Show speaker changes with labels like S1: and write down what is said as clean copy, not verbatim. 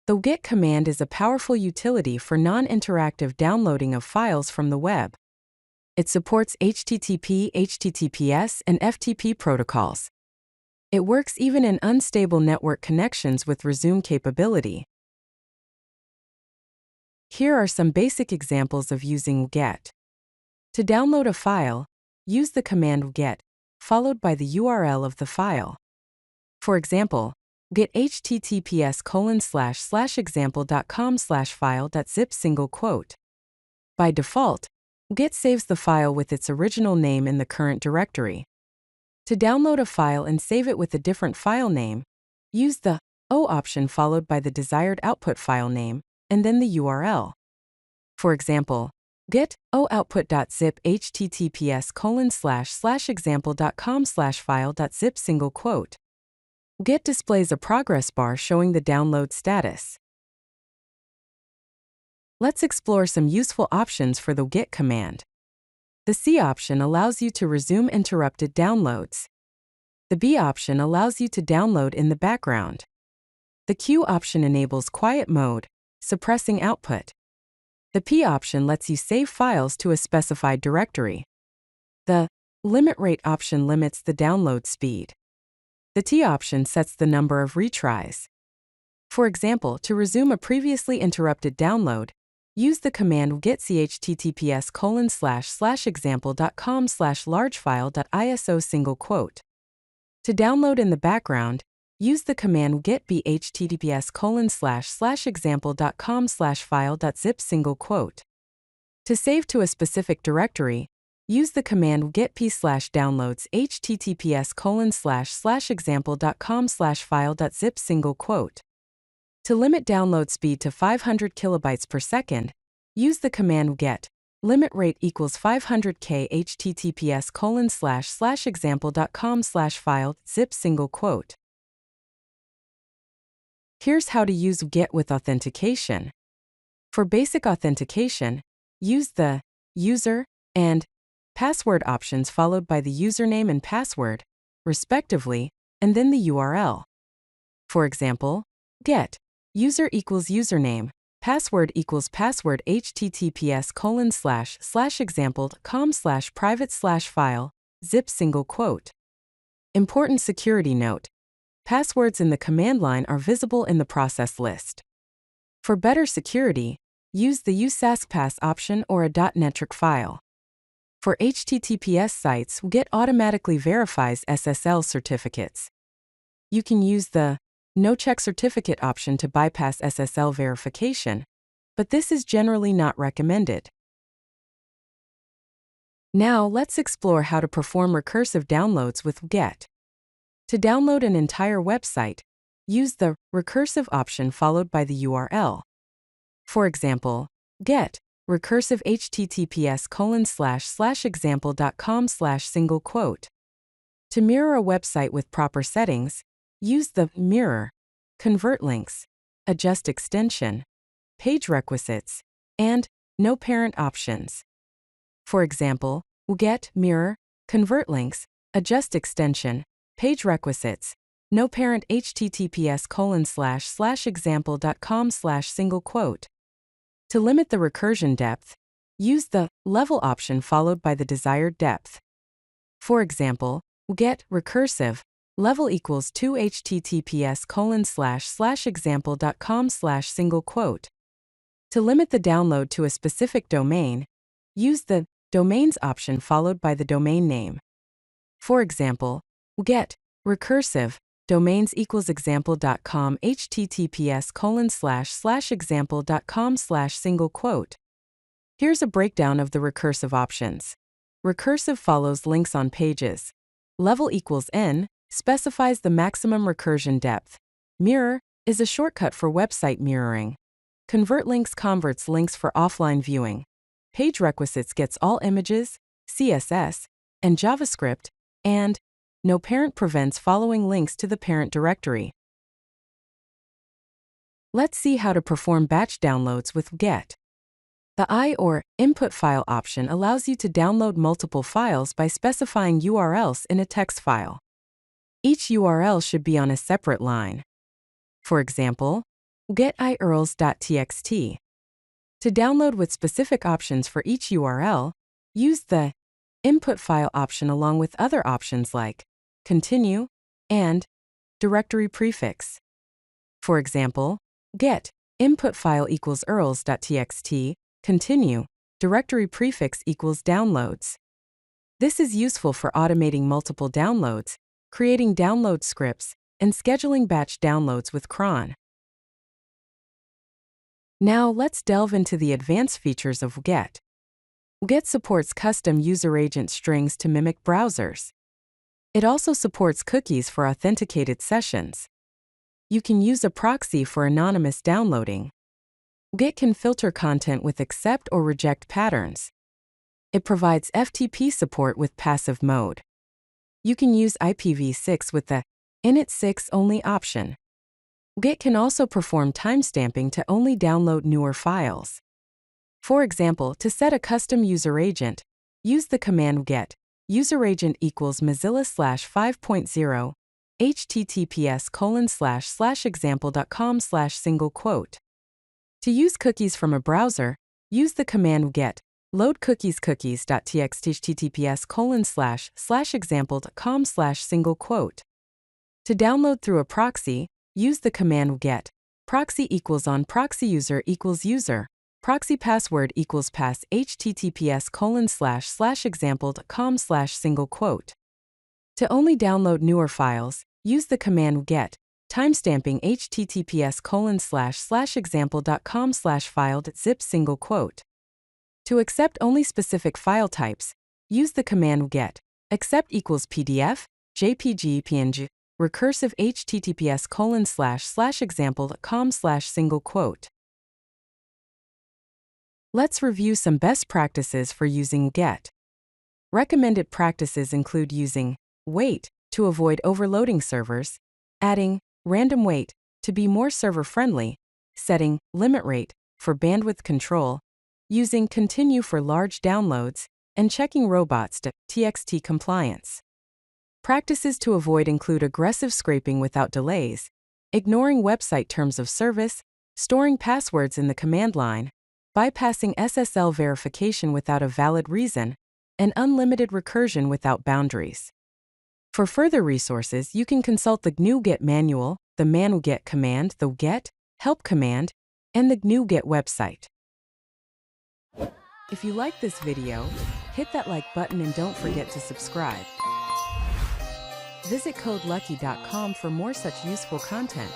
S1: The wget command is a powerful utility for non-interactive downloading of files from the web. It supports HTTP, HTTPS, and FTP protocols. It works even in unstable network connections with resume capability. Here are some basic examples of using wget. To download a file, use the command wget, followed by the URL of the file. For example, wget https://example.com/file.zip single quote. By default, wget saves the file with its original name in the current directory. To download a file and save it with a different file name, use the O option followed by the desired output file name, and then the URL. For example, wget ooutput.zip https://example.com/file.zip single quote. Wget displays a progress bar showing the download status. Let's explore some useful options for the wget command. The C option allows you to resume interrupted downloads. The B option allows you to download in the background. The Q option enables quiet mode, suppressing output. The P option lets you save files to a specified directory. The limit rate option limits the download speed. The T option sets the number of retries. For example, to resume a previously interrupted download, use the command wget https://example.com/largefile.iso single quote. To download in the background, use the command wget b https://example.com/file.zip single quote. To save to a specific directory, use the command wget p/downloads https://example.com/file.zip single quote. To limit download speed to 500 kilobytes per second, use the command wget limit rate equals 500k https://example.com/file.zip single quote. Here's how to use wget with authentication. For basic authentication, use the user and password options followed by the username and password, respectively, and then the URL. For example, get user equals username, password equals password https://example.com/private/file, zip single quote. Important security note: passwords in the command line are visible in the process list. For better security, use the usaskpass option or a .metric file. For HTTPS sites, wget automatically verifies SSL certificates. You can use the no-check certificate option to bypass SSL verification, but this is generally not recommended. Now let's explore how to perform recursive downloads with wget. To download an entire website, use the recursive option followed by the URL. For example, get recursive https://example.com/single quote. To mirror a website with proper settings, use the mirror, convert links, adjust extension, page requisites, and no parent options. For example, wget mirror, convert links, adjust extension, page requisites, no parent https://example.com/single quote. To limit the recursion depth, use the level option followed by the desired depth. For example, wget recursive level equals 2 https://example.com/single quote. To limit the download to a specific domain, use the domains option followed by the domain name. For example, wget recursive domains equals example.com https://example.com/single quote. Here's a breakdown of the recursive options. Recursive follows links on pages. Level equals n specifies the maximum recursion depth. Mirror is a shortcut for website mirroring. Convert links converts links for offline viewing. Page requisites gets all images, CSS, and JavaScript, and no parent prevents following links to the parent directory. Let's see how to perform batch downloads with wget. The I or input file option allows you to download multiple files by specifying URLs in a text file. Each URL should be on a separate line. For example, wget.urls.txt. To download with specific options for each URL, use the input file option along with other options like continue and directory prefix. For example, get input file equals urls.txt, continue, directory prefix equals downloads. This is useful for automating multiple downloads, creating download scripts, and scheduling batch downloads with cron. Now let's delve into the advanced features of wget. Wget supports custom user agent strings to mimic browsers. It also supports cookies for authenticated sessions. You can use a proxy for anonymous downloading. Wget can filter content with accept or reject patterns. It provides FTP support with passive mode. You can use IPv6 with the init6 only option. Wget can also perform timestamping to only download newer files. For example, to set a custom user agent, use the command wget useragent equals Mozilla/5.0 https://example.com/single quote. To use cookies from a browser, use the command wget load cookies cookies.txt https://example.com/single quote. To download through a proxy, use the command wget proxy equals on proxy user equals user proxy password equals pass https://example.com/single quote. To only download newer files, use the command wget timestamping https://example.com/filed.zip single quote. To accept only specific file types, use the command wget accept equals PDF, JPG, PNG, recursive https://example.com/single quote. Let's review some best practices for using wget. Recommended practices include using wait to avoid overloading servers, adding random wait to be more server-friendly, setting limit rate for bandwidth control, using continue for large downloads, and checking robots.txt compliance. Practices to avoid include aggressive scraping without delays, ignoring website terms of service, storing passwords in the command line, bypassing SSL verification without a valid reason, and unlimited recursion without boundaries. For further resources, you can consult the GNU GET manual, the man wget command, the wget help command, and the GNU GET website. If you like this video, hit that like button and don't forget to subscribe. Visit codelucky.com for more such useful content.